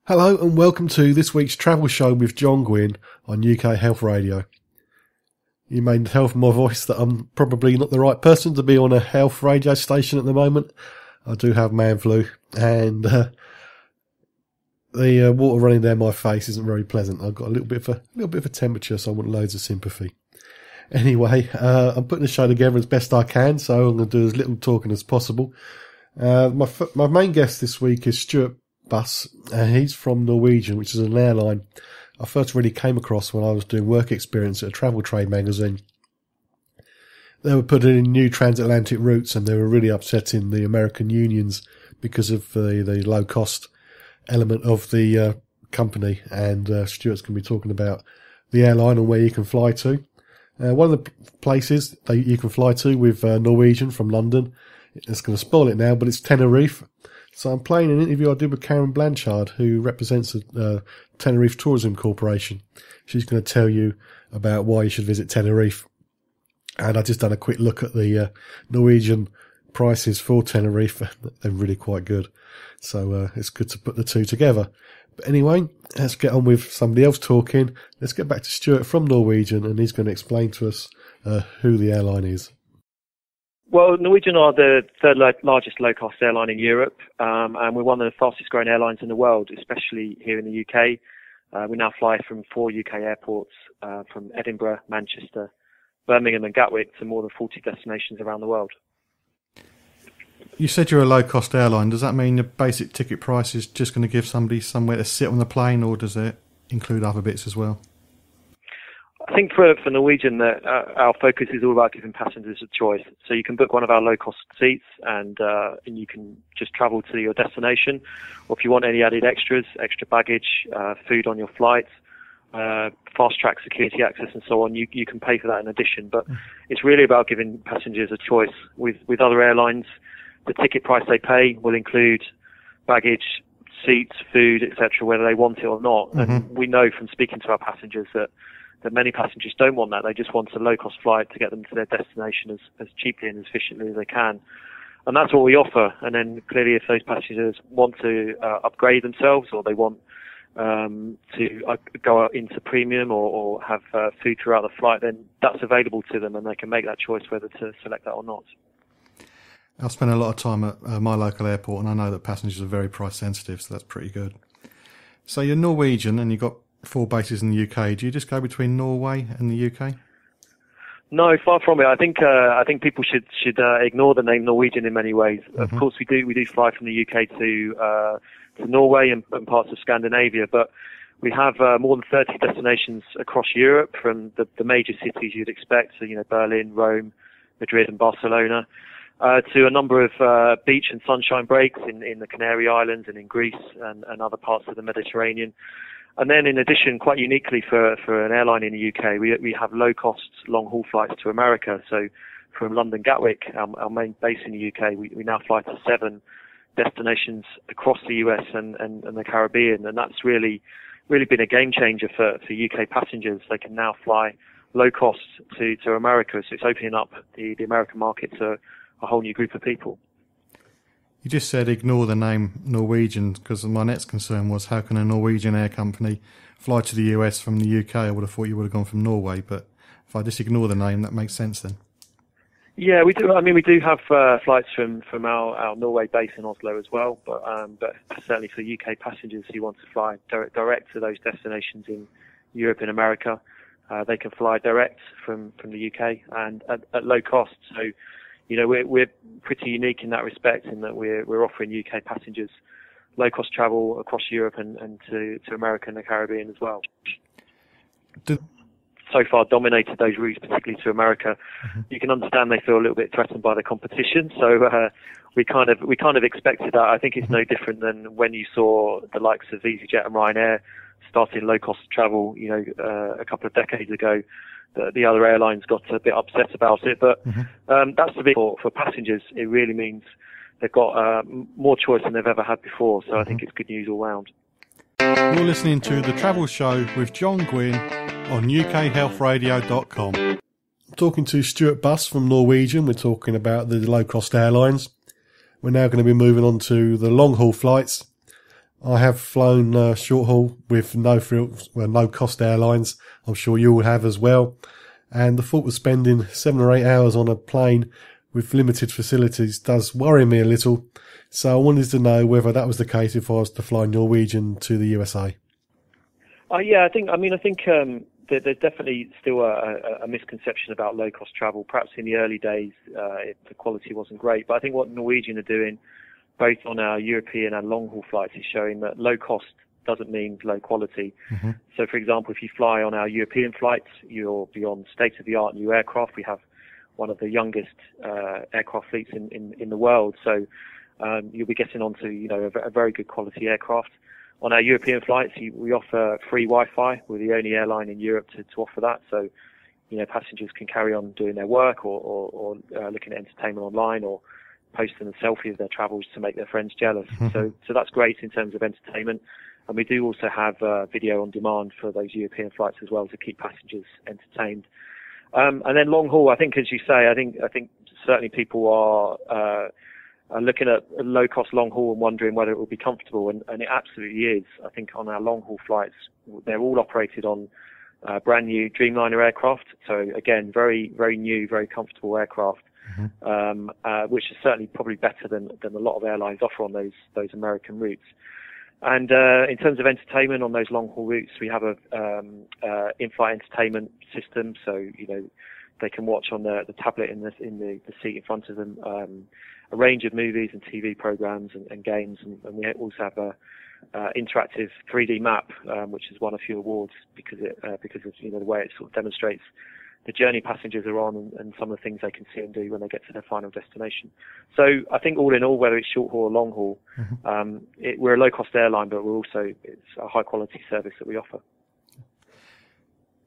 Hello and welcome to this week's travel show with John Guinn on UK Health Radio. You may tell from my voice that I'm probably not the right person to be on a health radio station at the moment. I do have man flu and the water running down my face isn't very pleasant. I've got a little bit of a temperature, so I want loads of sympathy. Anyway, I'm putting the show together as best I can, so I'm going to do as little talking as possible. My main guest this week is Stuart Buss, and he's from Norwegian, which is an airline I first really came across when I was doing work experience at a travel trade magazine. They were putting in new transatlantic routes, and they were really upsetting the American unions because of the low cost element of the company. And Stuart's going to be talking about the airline and where you can fly to. One of the places that you can fly to with Norwegian from London, it's going to spoil it now, but it's Tenerife. So I'm playing an interview I did with Blanchard, who represents the Tenerife Tourism Corporation. She's going to tell you about why you should visit Tenerife. And I just done a quick look at the Norwegian prices for Tenerife. They're really quite good. So it's good to put the two together. But anyway, let's get on with somebody else talking. Let's get back to Stuart from Norwegian, and he's going to explain to us who the airline is. Well, Norwegian are the third largest low-cost airline in Europe, and we're one of the fastest-growing airlines in the world, especially here in the UK. We now fly from 4 UK airports, from Edinburgh, Manchester, Birmingham and Gatwick to more than 40 destinations around the world. You said you're a low-cost airline. Does that mean the basic ticket price is just going to give somebody somewhere to sit on the plane, or does it include other bits as well? I think for Norwegian, our focus is all about giving passengers a choice. So you can book one of our low-cost seats and you can just travel to your destination. Or if you want any added extras, extra baggage, food on your flight, fast-track security access and so on, you can pay for that in addition. But it's really about giving passengers a choice. With other airlines, the ticket price they pay will include baggage, seats, food, etc., whether they want it or not. Mm-hmm. And we know from speaking to our passengers that many passengers don't want that. They just want a low-cost flight to get them to their destination as cheaply and as efficiently as they can. And that's what we offer. And then clearly if those passengers want to upgrade themselves, or they want to go out into premium or have food throughout the flight, then that's available to them and they can make that choice whether to select that or not. I've spent a lot of time at my local airport, and I know that passengers are very price sensitive, so that's pretty good. So you're Norwegian and you've got 4 bases in the UK. Do you just go between Norway and the UK? No, far from it. I think people should ignore the name Norwegian in many ways. Mm-hmm. Of course, we do fly from the UK to Norway and parts of Scandinavia, but we have more than 30 destinations across Europe, from the major cities you'd expect, so Berlin, Rome, Madrid, and Barcelona, to a number of beach and sunshine breaks in the Canary Islands and in Greece and other parts of the Mediterranean. And then in addition, quite uniquely for an airline in the UK, we have low-cost long-haul flights to America. So from London Gatwick, our main base in the UK, we now fly to 7 destinations across the US and the Caribbean. And that's really been a game changer for UK passengers. They can now fly low-cost to America. So it's opening up the American market to a whole new group of people. You just said ignore the name Norwegian, because my next concern was how can a Norwegian air company fly to the US from the UK? I would have thought you would have gone from Norway, but if I just ignore the name, that makes sense then. Yeah, we do. I mean, we do have flights from our Norway base in Oslo as well, but certainly for UK passengers who want to fly direct to those destinations in Europe and America, they can fly direct from the UK and at low cost. So, we're pretty unique in that respect, in that we're offering UK passengers low-cost travel across Europe and to America and the Caribbean as well. So far dominated those routes, particularly to America. Mm-hmm. You can understand they feel a little bit threatened by the competition. So we kind of expected that. I think it's no different than when you saw the likes of EasyJet and Ryanair starting low-cost travel, a couple of decades ago. The other airlines got a bit upset about it, but that's the bit for passengers. It really means they've got more choice than they've ever had before, so I think it's good news all round. You're listening to The Travel Show with John Guinn on UKHealthRadio.com. Talking to Stuart Buss from Norwegian. We're talking about the low-cost airlines. We're now going to be moving on to the long-haul flights. I have flown short haul with no cost airlines. I'm sure you will have as well. And the thought of spending 7 or 8 hours on a plane with limited facilities does worry me a little. So I wanted to know whether that was the case if I was to fly Norwegian to the USA. Yeah, I think there's definitely still a misconception about low-cost travel. Perhaps in the early days, the quality wasn't great. But I think what Norwegian are doing, both on our European and long-haul flights, is showing that low cost doesn't mean low quality. Mm-hmm. So, for example, if you fly on our European flights, you'll be on state-of-the-art new aircraft. We have one of the youngest aircraft fleets in the world. So you'll be getting onto a very good quality aircraft. On our European flights, we offer free Wi-Fi. We're the only airline in Europe to offer that. So, passengers can carry on doing their work or looking at entertainment online or posting a selfie of their travels to make their friends jealous. Mm-hmm. So that's great in terms of entertainment. And we do also have video on demand for those European flights as well to keep passengers entertained. And then long haul, I think, as you say, I think certainly people are looking at a low-cost long haul and wondering whether it will be comfortable, and it absolutely is. I think on our long-haul flights, they're all operated on brand new Dreamliner aircraft. So again, very, very new, very comfortable aircraft, mm-hmm. Which is certainly probably better than a lot of airlines offer on those American routes. And in terms of entertainment on those long-haul routes, we have a in-flight entertainment system. So they can watch on the tablet in the seat in front of them a range of movies and TV programs and games, and we also have a interactive 3D map, which has won a few awards because of the way it sort of demonstrates the journey passengers are on and some of the things they can see and do when they get to their final destination. So I think all in all, whether it's short haul or long haul, mm-hmm. We're a low cost airline, but it's a high quality service that we offer.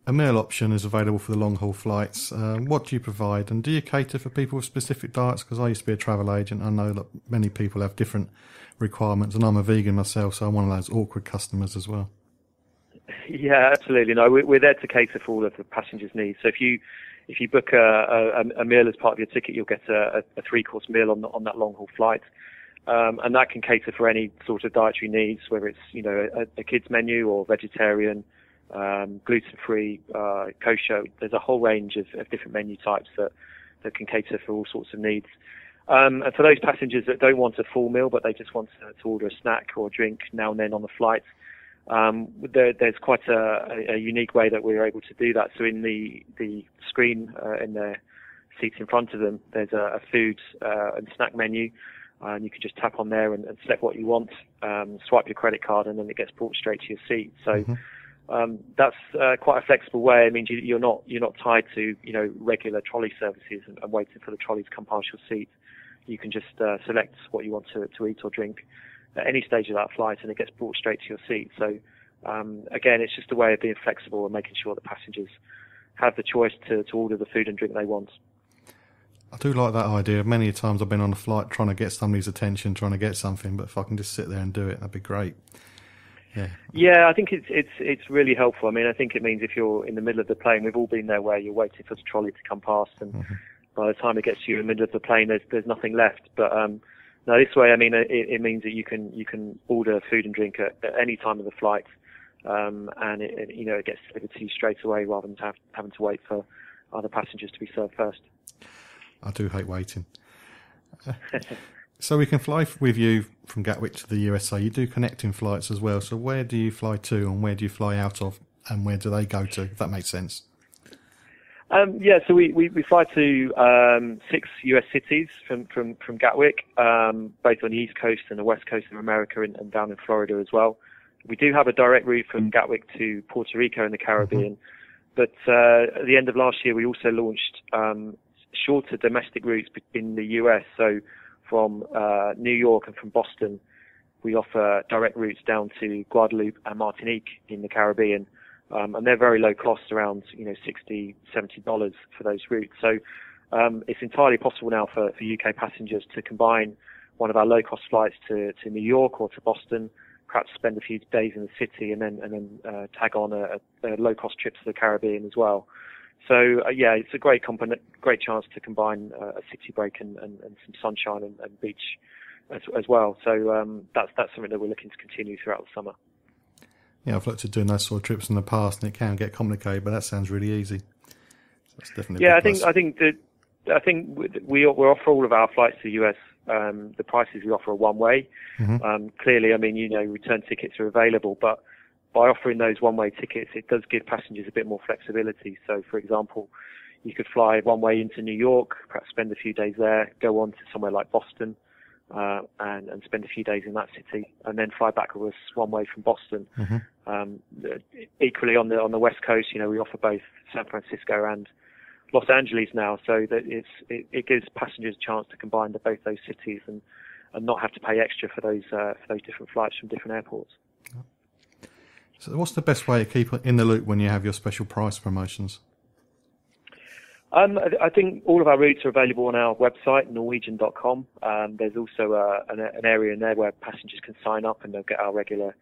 A meal option is available for the long-haul flights. What do you provide? And do you cater for people with specific diets? Because I used to be a travel agent. I know that many people have different requirements, and I'm a vegan myself, so I'm one of those awkward customers as well. Yeah, absolutely. No, we're there to cater for all of the passengers' needs. So if you book a meal as part of your ticket, you'll get a 3-course meal on that long-haul flight. And that can cater for any sort of dietary needs, whether it's, a kids menu or vegetarian, gluten-free, kosher. There's a whole range of different menu types that can cater for all sorts of needs. And for those passengers that don't want a full meal, but they just want to order a snack or a drink now and then on the flight, there's quite a unique way that we're able to do that. So in the screen in the seats in front of them, there's a food and snack menu. And you can just tap on there and select what you want, swipe your credit card, and then it gets brought straight to your seat. So that's quite a flexible way. I mean, you're not tied to regular trolley services and waiting for the trolley to come past your seat. You can just select what you want to eat or drink at any stage of that flight, and it gets brought straight to your seat. So again, it's just a way of being flexible and making sure that passengers have the choice to order the food and drink they want. I do like that idea. Many times I've been on a flight trying to get somebody's attention, trying to get something, but if I can just sit there and do it, that'd be great. Yeah, I think it's really helpful. I mean, I think it means if you're in the middle of the plane, we've all been there where you're waiting for the trolley to come past, and by the time it gets to you in the middle of the plane, there's nothing left. But no, this way, I mean, it means that you can order food and drink at any time of the flight, and it gets delivered to you straight away rather than having to wait for other passengers to be served first. I do hate waiting. So we can fly with you from Gatwick to the USA. You do connecting flights as well. So where do you fly to, and where do you fly out of, and where do they go to, if that makes sense? So we fly to 6 US cities from Gatwick, both on the East Coast and the West Coast of America and down in Florida as well. We do have a direct route from Gatwick to Puerto Rico in the Caribbean. But at the end of last year, we also launched shorter domestic routes in the US. So from New York and from Boston, we offer direct routes down to Guadeloupe and Martinique in the Caribbean. And they're very low cost, around $60, $70 for those routes. So it's entirely possible now for UK passengers to combine one of our low cost flights to New York or to Boston, perhaps spend a few days in the city, and then tag on a low cost trip to the Caribbean as well. So it's a great chance to combine a city break and some sunshine and beach as well. So that's something that we're looking to continue throughout the summer. Yeah, I've looked at doing those sort of trips in the past, and it can get complicated, but that sounds really easy. So that's definitely a big plus. I think we offer all of our flights to the US. The prices we offer are one way. Clearly, I mean, return tickets are available, but by offering those one-way tickets, it does give passengers a bit more flexibility. So, for example, you could fly one way into New York, perhaps spend a few days there, go on to somewhere like Boston, and spend a few days in that city, and then fly back with us one way from Boston. Equally on the West Coast, we offer both San Francisco and Los Angeles now, so that it gives passengers a chance to combine both those cities and not have to pay extra for those different flights from different airports. So what's the best way to keep in the loop when you have your special price promotions? I think all of our routes are available on our website, Norwegian.com. There's also an area in there where passengers can sign up and they'll get our regular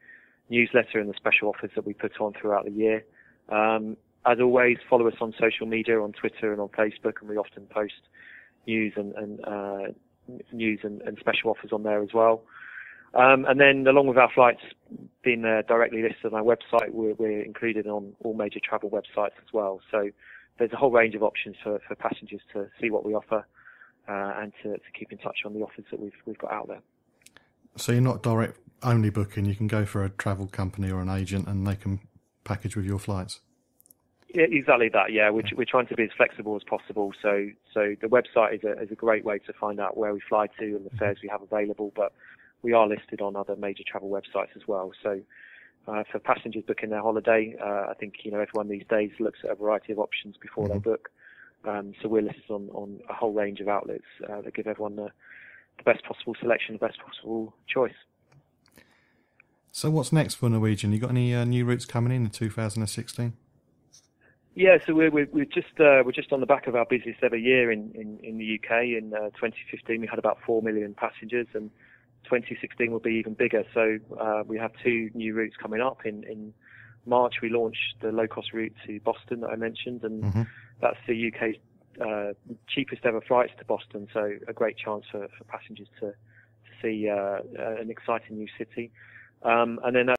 newsletter and the special offers that we put on throughout the year. As always, follow us on social media, on Twitter and on Facebook, and we often post news and special offers on there as well. And then, along with our flights being directly listed on our website, we're included on all major travel websites as well. So there's a whole range of options for passengers to see what we offer and to keep in touch on the offers that we've got out there. So you're not direct only booking; you can go for a travel company or an agent, and they can package with your flights. Yeah, exactly that. Yeah, we're trying to be as flexible as possible. So the website is a great way to find out where we fly to and the fares we have available. But we are listed on other major travel websites as well. So for passengers booking their holiday, I think everyone these days looks at a variety of options before they book. So we're listed on a whole range of outlets that give everyone the best possible selection, the best possible choice. So what's next for Norwegian? You got any new routes coming in 2016? Yeah, so we're just on the back of our busiest ever year in the UK. In 2015, we had about 4 million passengers, and 2016 will be even bigger. So we have 2 new routes coming up. In March, we launched the low-cost route to Boston that I mentioned, and that's the UK's cheapest ever flights to Boston. So a great chance for passengers to see an exciting new city. And then